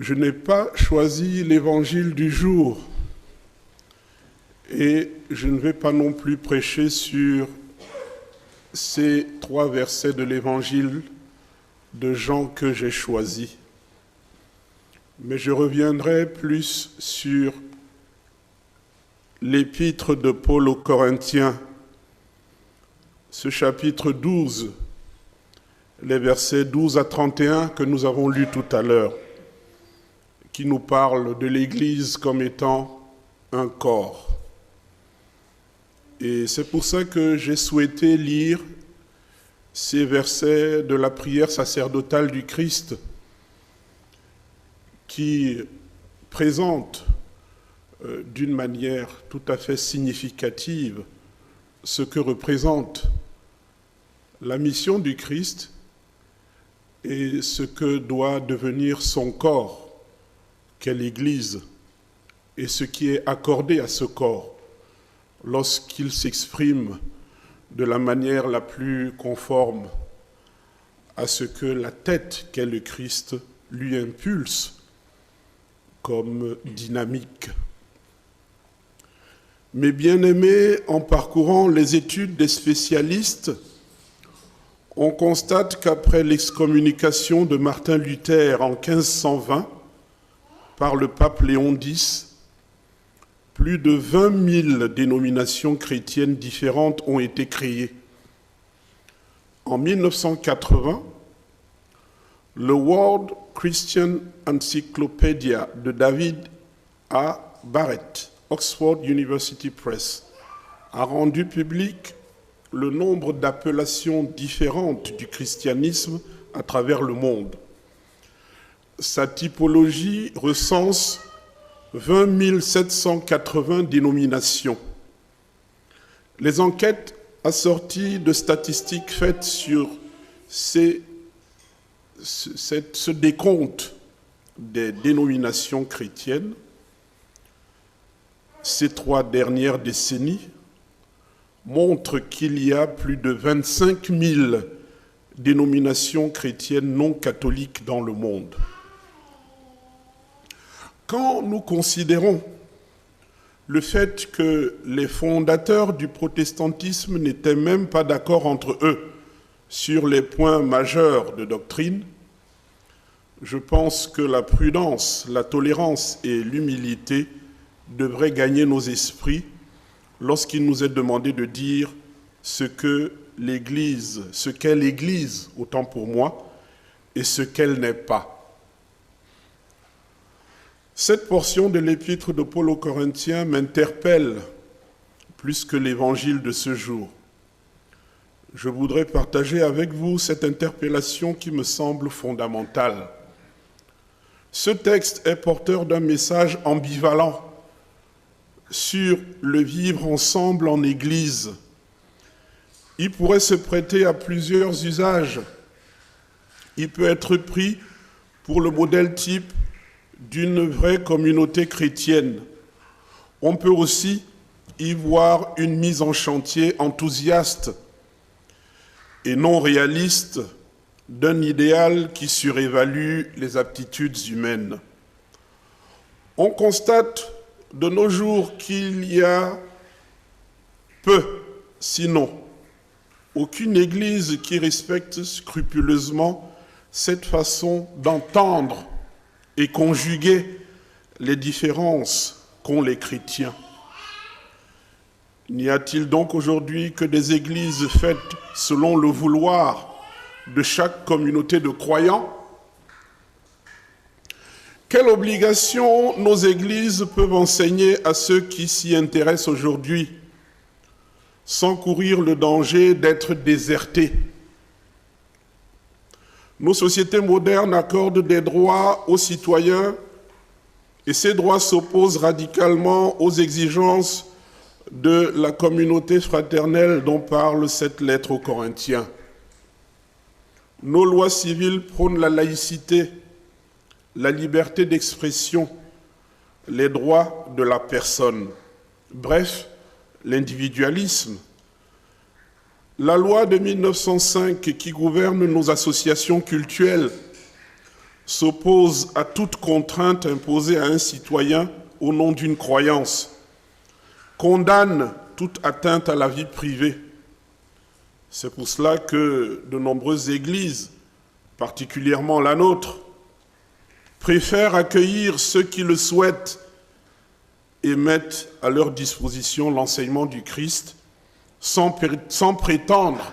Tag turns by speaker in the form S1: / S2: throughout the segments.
S1: Je n'ai pas choisi l'évangile du jour et je ne vais pas non plus prêcher sur ces 3 versets de l'évangile de Jean que j'ai choisi. Mais je reviendrai plus sur l'épître de Paul aux Corinthiens, ce chapitre 12, les versets 12 à 31 que nous avons lus tout à l'heure, qui nous parle de l'Église comme étant un corps. Et c'est pour ça que j'ai souhaité lire ces versets de la prière sacerdotale du Christ qui présentent d'une manière tout à fait significative ce que représente la mission du Christ et ce que doit devenir son corps, qu'est l'Église, et ce qui est accordé à ce corps lorsqu'il s'exprime de la manière la plus conforme à ce que la tête qu'est le Christ lui impulse comme dynamique. Mes bien-aimés, en parcourant les études des spécialistes, on constate qu'après l'excommunication de Martin Luther en 1520 par le pape Léon X, plus de 20 000 dénominations chrétiennes différentes ont été créées. En 1980, le World Christian Encyclopedia de David A. Barrett, Oxford University Press, a rendu public le nombre d'appellations différentes du christianisme à travers le monde. Sa typologie recense 20 780 dénominations. Les enquêtes assorties de statistiques faites sur ce décompte des dénominations chrétiennes ces 3 dernières décennies montrent qu'il y a plus de 25 000 dénominations chrétiennes non catholiques dans le monde. Quand nous considérons le fait que les fondateurs du protestantisme n'étaient même pas d'accord entre eux sur les points majeurs de doctrine, je pense que la prudence, la tolérance et l'humilité devraient gagner nos esprits lorsqu'il nous est demandé de dire ce qu'est l'Église, autant pour moi, et ce qu'elle n'est pas. Cette portion de l'épître de Paul aux Corinthiens m'interpelle plus que l'évangile de ce jour. Je voudrais partager avec vous cette interpellation qui me semble fondamentale. Ce texte est porteur d'un message ambivalent sur le vivre ensemble en Église. Il pourrait se prêter à plusieurs usages. Il peut être pris pour le modèle type d'une vraie communauté chrétienne. On peut aussi y voir une mise en chantier enthousiaste et non réaliste d'un idéal qui surévalue les aptitudes humaines. On constate de nos jours qu'il y a peu, sinon aucune Église qui respecte scrupuleusement cette façon d'entendre et conjuguer les différences qu'ont les chrétiens. N'y a-t-il donc aujourd'hui que des églises faites selon le vouloir de chaque communauté de croyants? Quelle obligation nos églises peuvent enseigner à ceux qui s'y intéressent aujourd'hui, sans courir le danger d'être désertés? Nos sociétés modernes accordent des droits aux citoyens et ces droits s'opposent radicalement aux exigences de la communauté fraternelle dont parle cette lettre aux Corinthiens. Nos lois civiles prônent la laïcité, la liberté d'expression, les droits de la personne, bref, l'individualisme. La loi de 1905 qui gouverne nos associations cultuelles s'oppose à toute contrainte imposée à un citoyen au nom d'une croyance, condamne toute atteinte à la vie privée. C'est pour cela que de nombreuses églises, particulièrement la nôtre, préfèrent accueillir ceux qui le souhaitent et mettent à leur disposition l'enseignement du Christ sans prétendre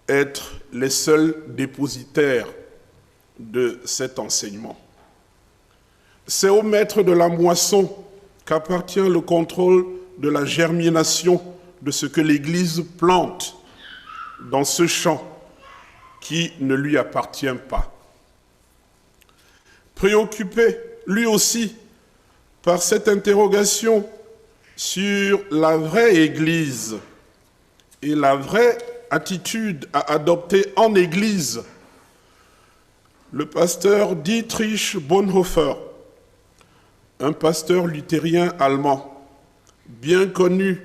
S1: être les seuls dépositaires de cet enseignement. C'est au maître de la moisson qu'appartient le contrôle de la germination de ce que l'Église plante dans ce champ qui ne lui appartient pas. Préoccupé, lui aussi, par cette interrogation sur la vraie Église et la vraie attitude à adopter en Église, le pasteur Dietrich Bonhoeffer, un pasteur luthérien allemand, bien connu,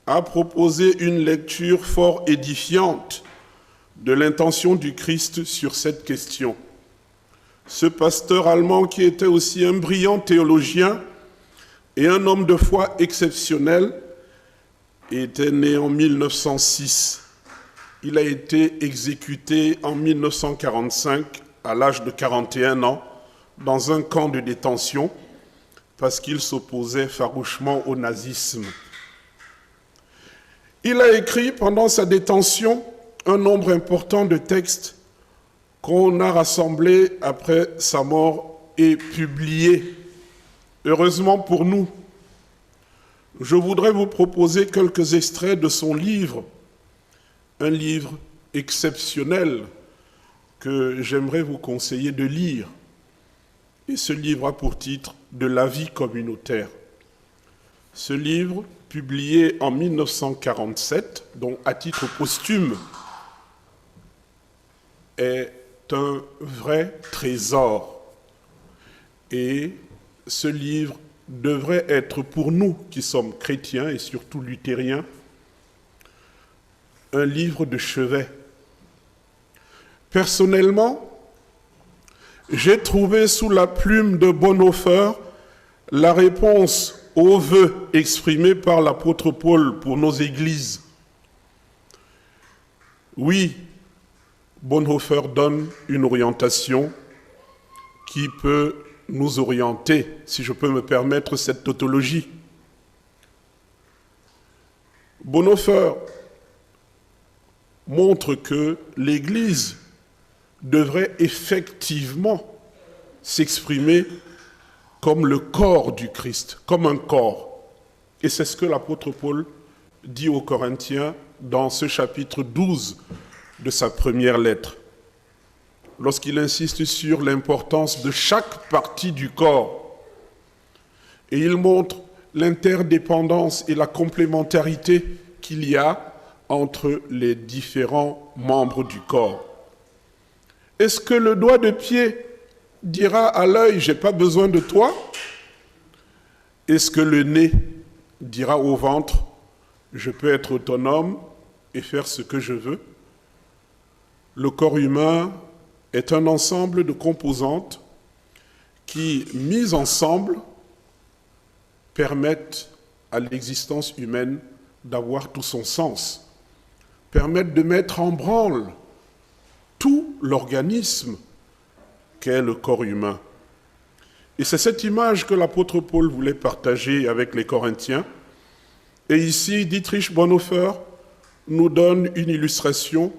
S1: a proposé une lecture fort édifiante de l'intention du Christ sur cette question. Ce pasteur allemand, qui était aussi un brillant théologien et un homme de foi exceptionnel, était né en 1906. Il a été exécuté en 1945 à l'âge de 41 ans dans un camp de détention parce qu'il s'opposait farouchement au nazisme. Il a écrit pendant sa détention un nombre important de textes qu'on a rassemblés après sa mort et publiés. Heureusement pour nous, je voudrais vous proposer quelques extraits de son livre, un livre exceptionnel que j'aimerais vous conseiller de lire. Et ce livre a pour titre « De la vie communautaire ». Ce livre, publié en 1947, dont à titre posthume, est un vrai trésor. Et ce livre devrait être pour nous qui sommes chrétiens et surtout luthériens, un livre de chevet. Personnellement, j'ai trouvé sous la plume de Bonhoeffer la réponse aux vœux exprimés par l'apôtre Paul pour nos églises. Oui, Bonhoeffer donne une orientation qui peut nous orienter, si je peux me permettre cette tautologie. Bonhoeffer montre que l'Église devrait effectivement s'exprimer comme le corps du Christ, comme un corps. Et c'est ce que l'apôtre Paul dit aux Corinthiens dans ce chapitre 12 de sa première lettre, lorsqu'il insiste sur l'importance de chaque partie du corps. Et il montre l'interdépendance et la complémentarité qu'il y a entre les différents membres du corps. Est-ce que le doigt de pied dira à l'œil « j'ai pas besoin de toi » ? Est-ce que le nez dira au ventre « je peux être autonome et faire ce que je veux » ? Le corps humain est un ensemble de composantes qui, mises ensemble, permettent à l'existence humaine d'avoir tout son sens, permettent de mettre en branle tout l'organisme qu'est le corps humain. Et c'est cette image que l'apôtre Paul voulait partager avec les Corinthiens. Et ici, Dietrich Bonhoeffer nous donne une illustration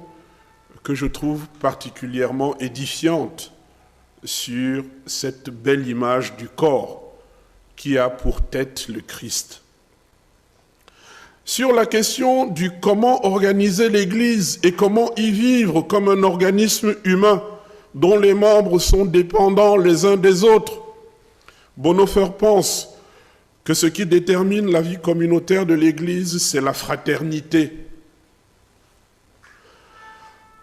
S1: que je trouve particulièrement édifiante sur cette belle image du corps qui a pour tête le Christ. Sur la question du comment organiser l'Église et comment y vivre comme un organisme humain dont les membres sont dépendants les uns des autres, Bonhoeffer pense que ce qui détermine la vie communautaire de l'Église, c'est la fraternité.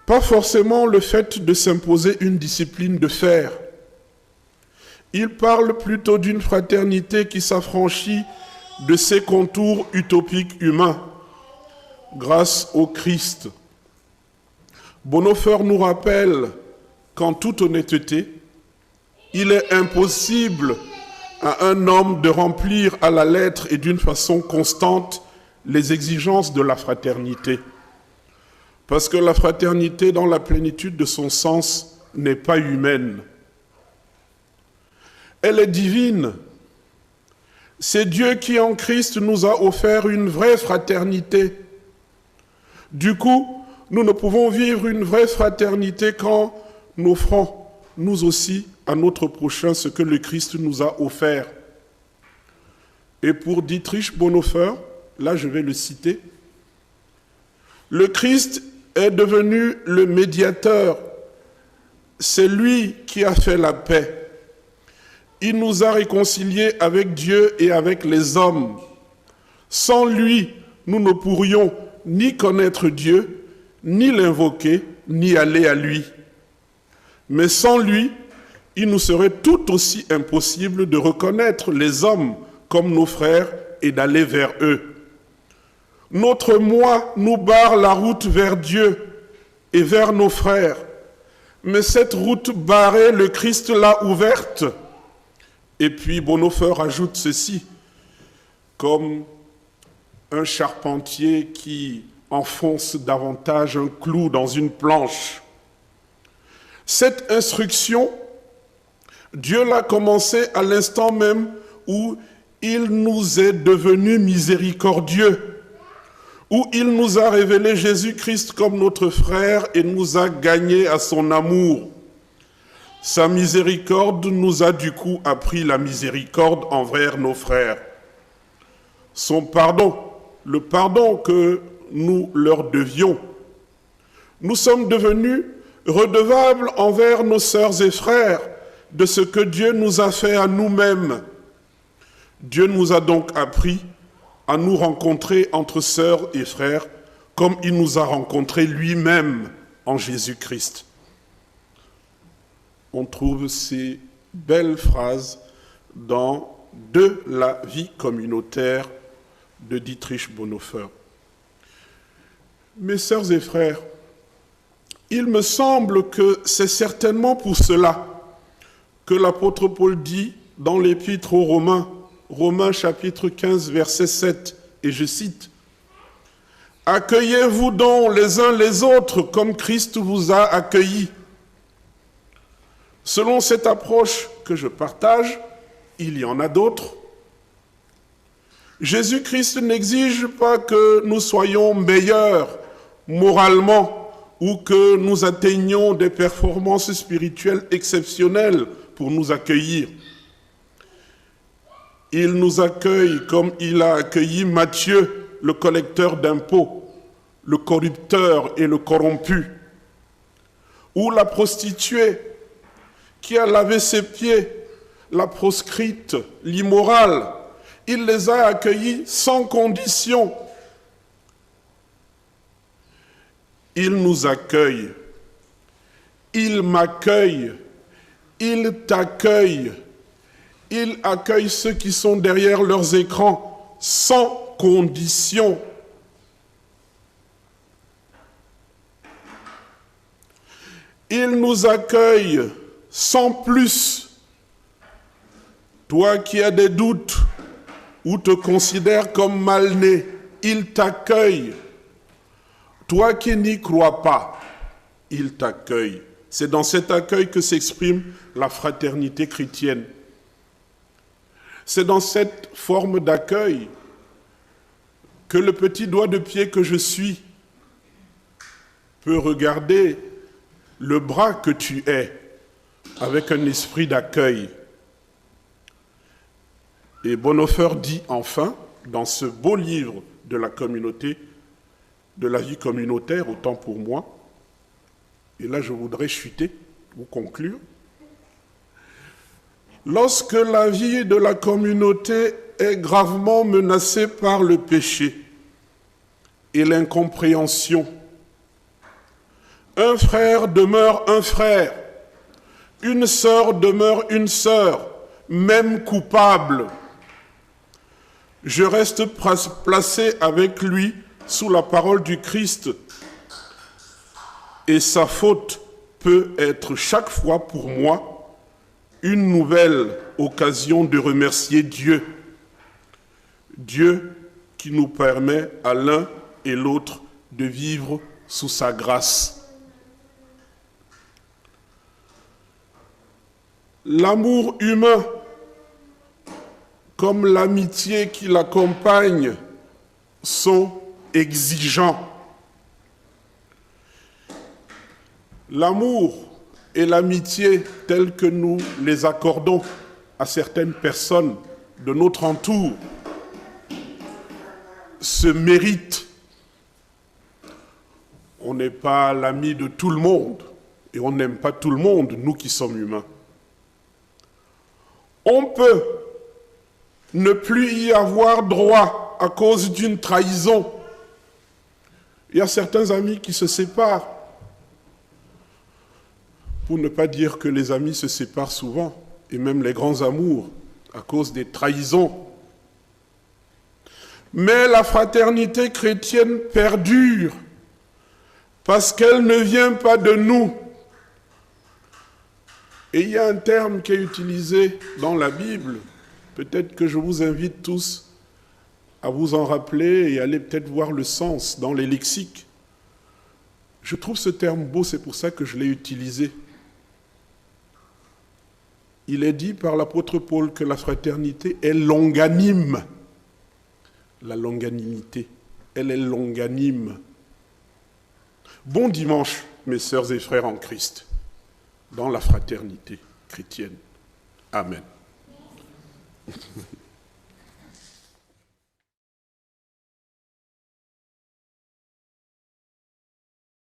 S1: Pas forcément le fait de s'imposer une discipline de fer. Il parle plutôt d'une fraternité qui s'affranchit de ses contours utopiques humains, grâce au Christ. Bonhoeffer nous rappelle qu'en toute honnêteté, il est impossible à un homme de remplir à la lettre et d'une façon constante les exigences de la fraternité. Parce que la fraternité, dans la plénitude de son sens, n'est pas humaine. Elle est divine. C'est Dieu qui, en Christ, nous a offert une vraie fraternité. Du coup, nous ne pouvons vivre une vraie fraternité qu'en offrant, nous aussi, à notre prochain ce que le Christ nous a offert. Et pour Dietrich Bonhoeffer, là je vais le citer, le Christ est devenu le médiateur. C'est lui qui a fait la paix. Il nous a réconciliés avec Dieu et avec les hommes. Sans lui, nous ne pourrions ni connaître Dieu, ni l'invoquer, ni aller à lui. Mais sans lui, il nous serait tout aussi impossible de reconnaître les hommes comme nos frères et d'aller vers eux. Notre moi nous barre la route vers Dieu et vers nos frères. Mais cette route barrée, le Christ l'a ouverte. Et puis Bonhoeffer ajoute ceci, comme un charpentier qui enfonce davantage un clou dans une planche. Cette instruction, Dieu l'a commencé à l'instant même où il nous est devenu miséricordieux, où il nous a révélé Jésus-Christ comme notre frère et nous a gagnés à son amour. Sa miséricorde nous a du coup appris la miséricorde envers nos frères. Son pardon, le pardon que nous leur devions. Nous sommes devenus redevables envers nos sœurs et frères de ce que Dieu nous a fait à nous-mêmes. Dieu nous a donc appris à nous rencontrer entre sœurs et frères comme il nous a rencontrés lui-même en Jésus-Christ. On trouve ces belles phrases dans De la vie communautaire de Dietrich Bonhoeffer. Mes sœurs et frères, il me semble que c'est certainement pour cela que l'apôtre Paul dit dans l'épître aux Romains, Romains chapitre 15, verset 7, et je cite, « Accueillez-vous donc les uns les autres comme Christ vous a accueillis. » Selon cette approche que je partage, il y en a d'autres. Jésus-Christ n'exige pas que nous soyons meilleurs moralement ou que nous atteignions des performances spirituelles exceptionnelles pour nous accueillir. Il nous accueille comme il a accueilli Matthieu, le collecteur d'impôts, le corrupteur et le corrompu, ou la prostituée qui a lavé ses pieds, la proscrite, l'immorale. Il les a accueillis sans condition. Il nous accueille, il m'accueille, il t'accueille, il accueille ceux qui sont derrière leurs écrans sans condition. Il nous accueille sans plus. Toi qui as des doutes ou te considères comme mal né, il t'accueille. Toi qui n'y crois pas, il t'accueille. C'est dans cet accueil que s'exprime la fraternité chrétienne. C'est dans cette forme d'accueil que le petit doigt de pied que je suis peut regarder le bras que tu es avec un esprit d'accueil. Et Bonhoeffer dit enfin, dans ce beau livre de la communauté, de la vie communautaire, autant pour moi, et là je voudrais chuter ou conclure, lorsque la vie de la communauté est gravement menacée par le péché et l'incompréhension, un frère demeure un frère, une sœur demeure une sœur, même coupable. Je reste placé avec lui sous la parole du Christ et sa faute peut être chaque fois pour moi une nouvelle occasion de remercier Dieu. Dieu qui nous permet à l'un et l'autre de vivre sous sa grâce. L'amour humain, comme l'amitié qui l'accompagne, sont exigeants. L'amour et l'amitié tels que nous les accordons à certaines personnes de notre entour se méritent. On n'est pas l'ami de tout le monde et on n'aime pas tout le monde, nous qui sommes humains. On peut ne plus y avoir droit à cause d'une trahison. Il y a certains amis qui se séparent. Pour ne pas dire que les amis se séparent souvent, et même les grands amours, à cause des trahisons. Mais la fraternité chrétienne perdure, parce qu'elle ne vient pas de nous. Et il y a un terme qui est utilisé dans la Bible, peut-être que je vous invite tous à vous en rappeler et aller peut-être voir le sens dans les lexiques. Je trouve ce terme beau, c'est pour ça que je l'ai utilisé. Il est dit par l'apôtre Paul que la fraternité est longanime. La longanimité, elle est longanime. Bon dimanche, mes sœurs et frères en Christ, dans la fraternité chrétienne. Amen.